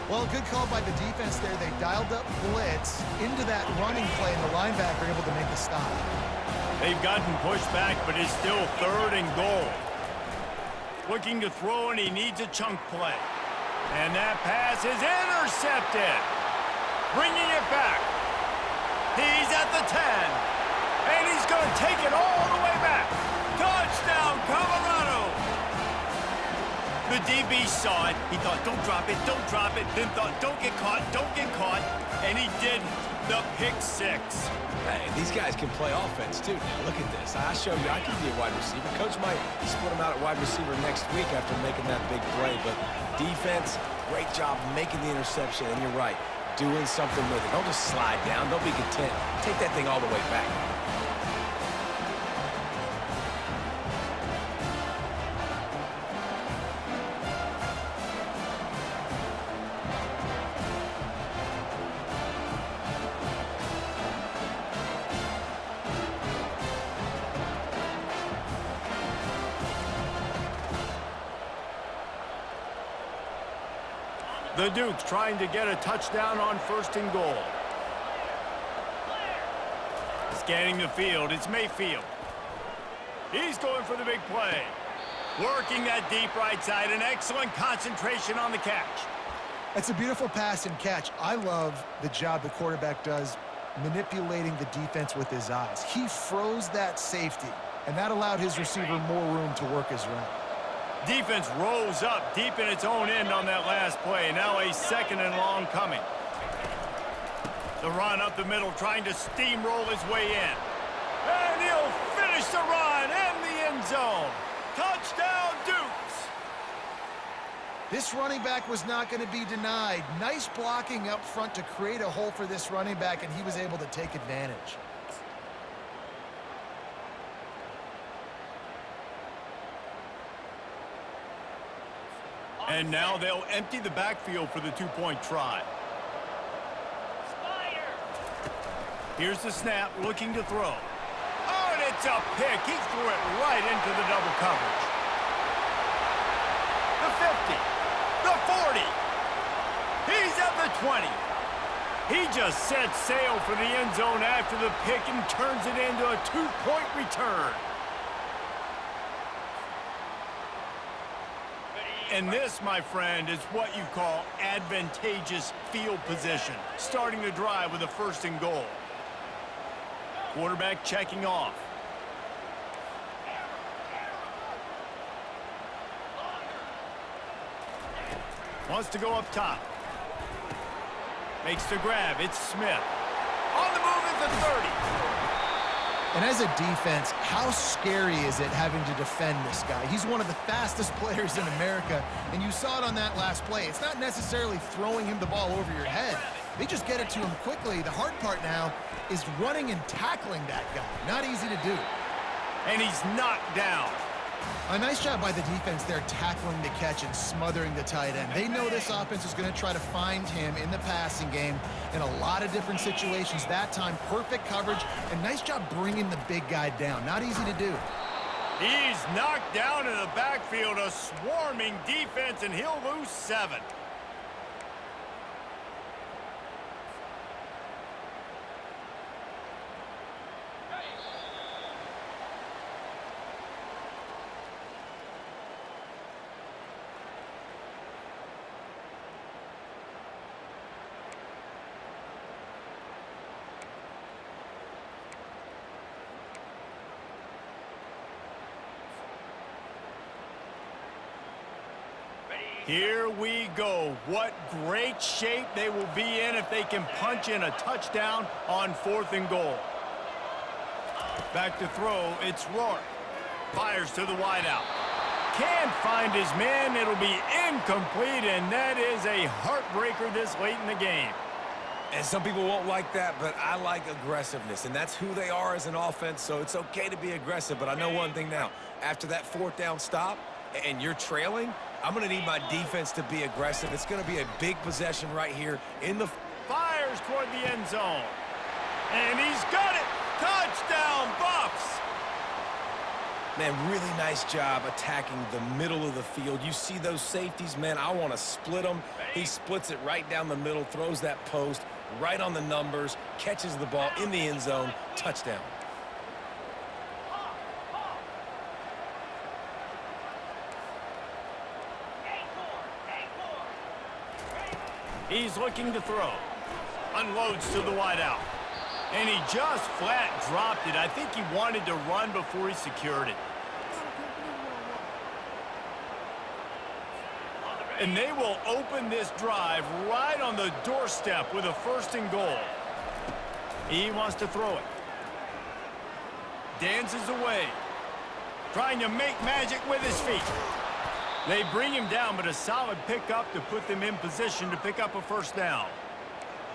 Well, good call by the defense there. They dialed up blitz into that running play, and the linebacker able to make the stop. They've gotten pushed back, but it's still 3rd and goal. Looking to throw, and he needs a chunk play. And that pass is intercepted. Bringing it back. He's at the 10. And he's going to take it all the way back. Touchdown, Colorado. The DB saw it. He thought, don't drop it, don't drop it. Then thought, don't get caught, don't get caught. And he didn't. The pick 6. Hey, these guys can play offense, too. Now, look at this. I showed you I can be a wide receiver. Coach might split him out at wide receiver next week after making that big play. But defense, great job making the interception. And you're right, doing something with it. Don't just slide down. Don't be content. Take that thing all the way back. The Dukes trying to get a touchdown on 1st and goal. Scanning the field, it's Mayfield. He's going for the big play. Working that deep right side, an excellent concentration on the catch. That's a beautiful pass and catch. I love the job the quarterback does manipulating the defense with his eyes. He froze that safety, and that allowed his receiver more room to work his route. Defense rolls up deep in its own end on that last play. Now a 2nd and long coming. The run up the middle, trying to steamroll his way in. And he'll finish the run in the end zone. Touchdown, Dukes! This running back was not going to be denied. Nice blocking up front to create a hole for this running back, and he was able to take advantage. And now they'll empty the backfield for the 2-point try. Here's the snap, looking to throw. Oh, and it's a pick. He threw it right into the double coverage. The 50, the 40. He's at the 20. He just sets sail for the end zone after the pick and turns it into a 2-point return. And this, my friend, is what you call advantageous field position. Starting the drive with a 1st and goal. Quarterback checking off. Wants to go up top. Makes the grab. It's Smith. On the move at the 30. And as a defense, how scary is it having to defend this guy? He's one of the fastest players in America, and you saw it on that last play. It's not necessarily throwing him the ball over your head. They just get it to him quickly. The hard part now is running and tackling that guy. Not easy to do. And he's knocked down. A nice job by the defense there tackling the catch and smothering the tight end. They know this offense is going to try to find him in the passing game in a lot of different situations. That time, perfect coverage, and nice job bringing the big guy down. Not easy to do. He's knocked down in the backfield, a swarming defense, and he'll lose 7. Here we go. What great shape they will be in if they can punch in a touchdown on 4th and goal. Back to throw, it's Rourke. Fires to the wideout. Can't find his man. It'll be incomplete, and that is a heartbreaker this late in the game. And some people won't like that, but I like aggressiveness, and that's who they are as an offense, so it's okay to be aggressive. But I know one thing now. After that 4th down stop and you're trailing, I'm going to need my defense to be aggressive. It's going to be a big possession right here in the... Fires toward the end zone. And he's got it. Touchdown, Buffs. Man, really nice job attacking the middle of the field. You see those safeties, man, I want to split them. He splits it right down the middle, throws that post right on the numbers, catches the ball in the end zone, touchdown. He's looking to throw. Unloads to the wideout. And he just flat dropped it. I think he wanted to run before he secured it. And they will open this drive right on the doorstep with a 1st and goal. He wants to throw it. Dances away. Trying to make magic with his feet. They bring him down, but a solid pickup to put them in position to pick up a 1st down.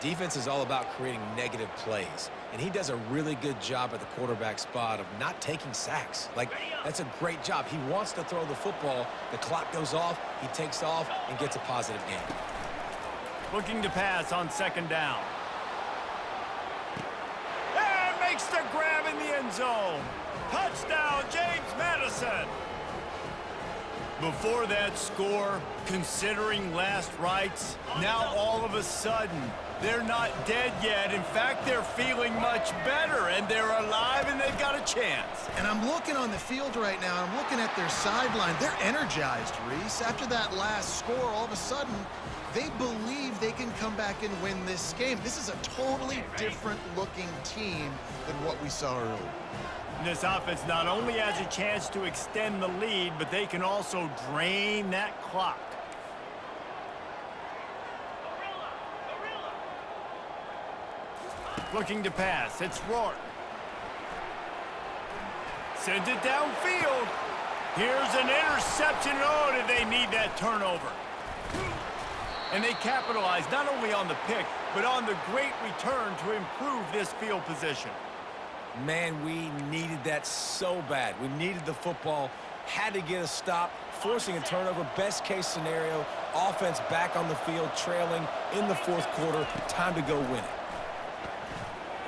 Defense is all about creating negative plays, and he does a really good job at the quarterback spot of not taking sacks. Like, that's a great job. He wants to throw the football. The clock goes off, he takes off, and gets a positive gain. Looking to pass on 2nd down. And makes the grab in the end zone. Touchdown, James Madison. Before that score, considering last rites, now all of a sudden, they're not dead yet. In fact, they're feeling much better, and they're alive, and they've got a chance. And I'm looking on the field right now, and I'm looking at their sideline. They're energized, Reese. After that last score, all of a sudden, they believe they can come back and win this game. This is a totally different-looking team than what we saw earlier. This offense not only has a chance to extend the lead, but they can also drain that clock. Looking to pass. It's Rourke. Sends it downfield. Here's an interception. Oh, did they need that turnover? And they capitalize not only on the pick, but on the great return to improve this field position. Man, we needed that so bad. We needed the football, had to get a stop, forcing a turnover. Best case scenario, offense back on the field, trailing in the 4th quarter. Time to go win it.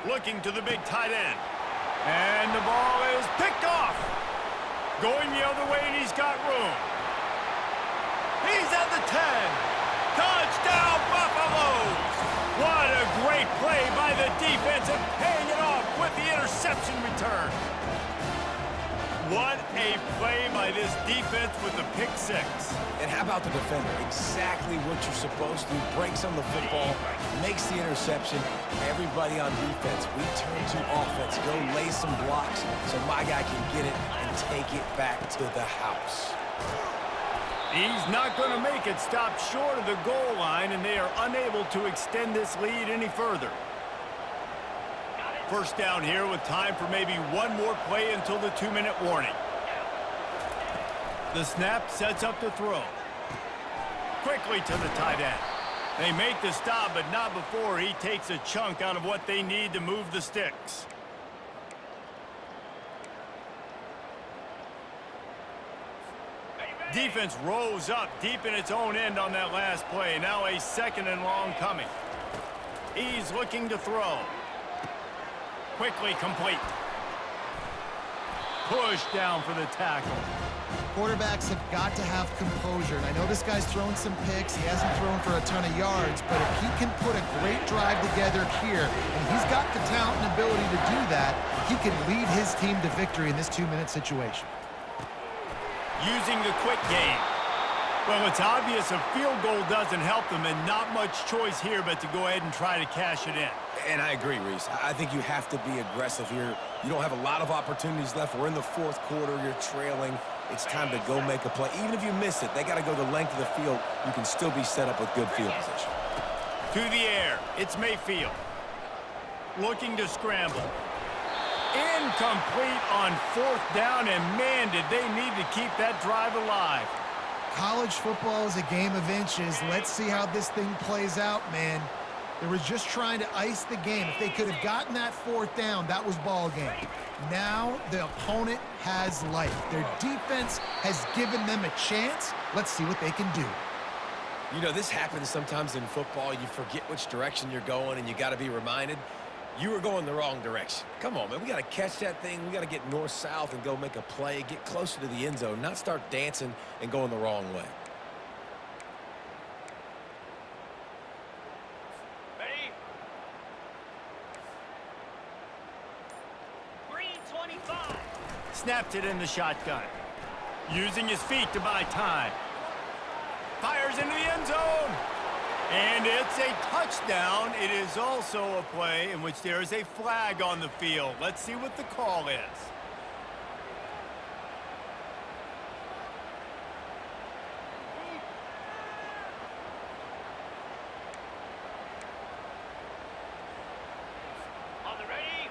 Looking to the big tight end. And the ball is picked off. Going the other way, and he's got room. He's at the 10. Touchdown, Buffaloes! What a great play by the defense and paying it off with the interception return. What a play by this defense with the pick 6. And how about the defender? Exactly what you're supposed to. Breaks on the football, makes the interception. Everybody on defense, we turn to offense. Go lay some blocks so my guy can get it and take it back to the house. He's not going to make it. Stop short of the goal line, and they are unable to extend this lead any further. 1st down here with time for maybe one more play until the 2-minute warning. The snap sets up the throw. Quickly to the tight end. They make the stop, but not before he takes a chunk out of what they need to move the sticks. Defense rose up deep in its own end on that last play. Now a 2nd and long coming. He's looking to throw. Quickly complete. Push down for the tackle. Quarterbacks have got to have composure. And I know this guy's thrown some picks. He hasn't thrown for a ton of yards. But if he can put a great drive together here, and he's got the talent and ability to do that, he can lead his team to victory in this 2-minute situation. Using the quick game. Well, it's obvious a field goal doesn't help them, and not much choice here but to go ahead and try to cash it in. And I agree, Reese. I think you have to be aggressive here. You don't have a lot of opportunities left. We're in the 4th quarter. You're trailing. It's time to go make a play. Even if you miss it, they got to go the length of the field. You can still be set up with good field position. To the air. It's Mayfield. Looking to scramble. Incomplete on 4th down, and man, did they need to keep that drive alive. College football is a game of inches. Let's see how this thing plays out, man. They were just trying to ice the game. If they could have gotten that 4th down, that was ball game. Now the opponent has life. Their defense has given them a chance. Let's see what they can do. You know, this happens sometimes in football. You forget which direction you're going, and you got to be reminded. You were going the wrong direction. Come on, man. We got to catch that thing. We got to get north-south and go make a play, get closer to the end zone, not start dancing and going the wrong way. Ready? Green 25. Snapped it in the shotgun. Using his feet to buy time. Fires into the end zone. And it's a touchdown. It is also a play in which there is a flag on the field. Let's see what the call is. On the ready?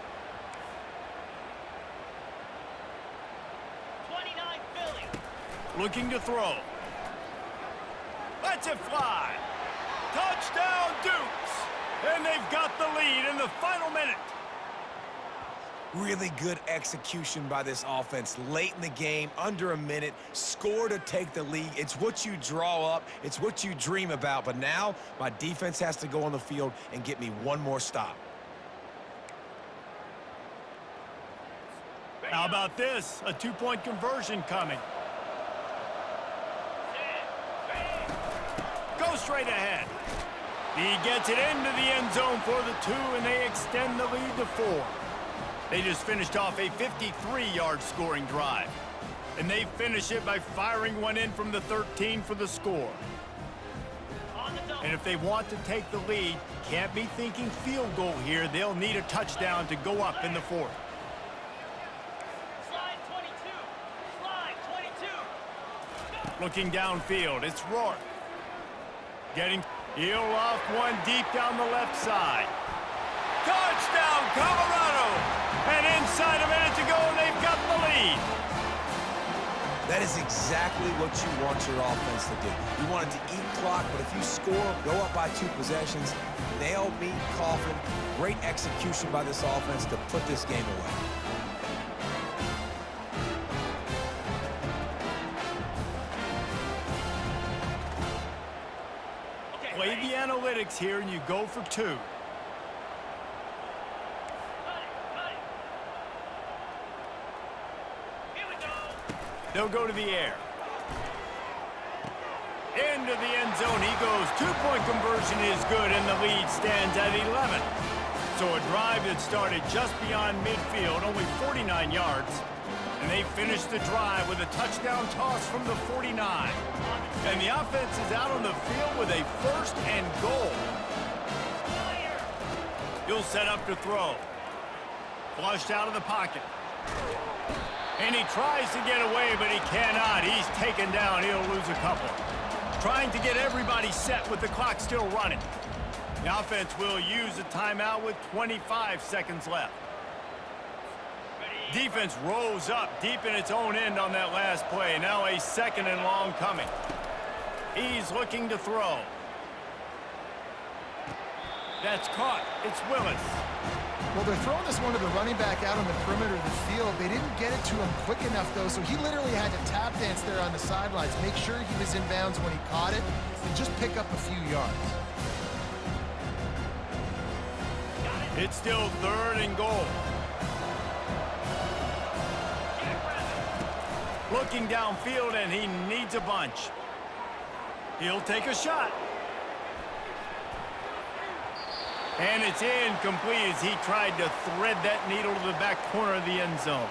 29 Philly. Looking to throw. Lets it fly. Touchdown, Dukes! And they've got the lead in the final minute. Really good execution by this offense late in the game, under a minute, score to take the lead. It's what you draw up. It's what you dream about. But now my defense has to go on the field and get me one more stop. How about this? A two-point conversion coming. Go straight ahead. He gets it into the end zone for the 2, and they extend the lead to 4. They just finished off a 53-yard scoring drive. And they finish it by firing one in from the 13 for the score. And if they want to take the lead, can't be thinking field goal here. They'll need a touchdown to go up in the 4th. Looking downfield, it's Rourke. He'll off one deep down the left side. Touchdown, Colorado! And inside a minute to go, they've got the lead. That is exactly what you want your offense to do. You want it to eat clock, but if you score, go up by 2 possessions, nail, meet, coffin. Great execution by this offense to put this game away. Play the analytics here, and you go for 2. They'll go to the air. Into the end zone he goes. 2-point conversion is good, and the lead stands at 11. So a drive that started just beyond midfield, only 49 yards. And they finish the drive with a touchdown toss from the 49. And the offense is out on the field with a 1st and goal. He'll set up to throw. Flushed out of the pocket. And he tries to get away, but he cannot. He's taken down. He'll lose a couple. Trying to get everybody set with the clock still running. The offense will use a timeout with 25 seconds left. Defense rose up deep in its own end on that last play. Now a 2nd and long coming. He's looking to throw. That's caught. It's Willis. Well, they're throwing this one to the running back out on the perimeter of the field. They didn't get it to him quick enough, though, so he literally had to tap dance there on the sidelines, make sure he was in bounds when he caught it, and just pick up a few yards. It's still 3rd and goal. Looking downfield, and he needs a bunch. He'll take a shot. And it's incomplete as he tried to thread that needle to the back corner of the end zone.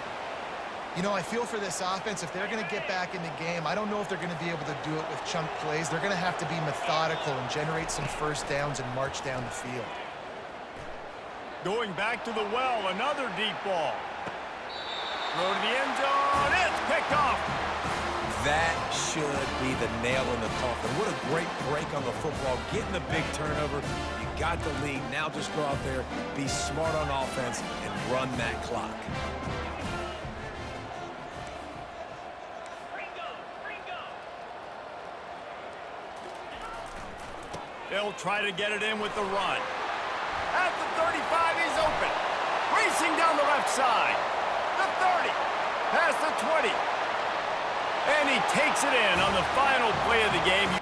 You know, I feel for this offense, if they're going to get back in the game, I don't know if they're going to be able to do it with chunk plays. They're going to have to be methodical and generate some 1st downs and march down the field. Going back to the well, another deep ball. Throw to the end zone, it's picked off. That should be the nail in the coffin. What a great break on the football, getting the big turnover. You got the lead, now just go out there, be smart on offense, and run that clock. They'll try to get it in with the run. At the 35, he's open. Racing down the left side. The 30, past the 20. And he takes it in on the final play of the game.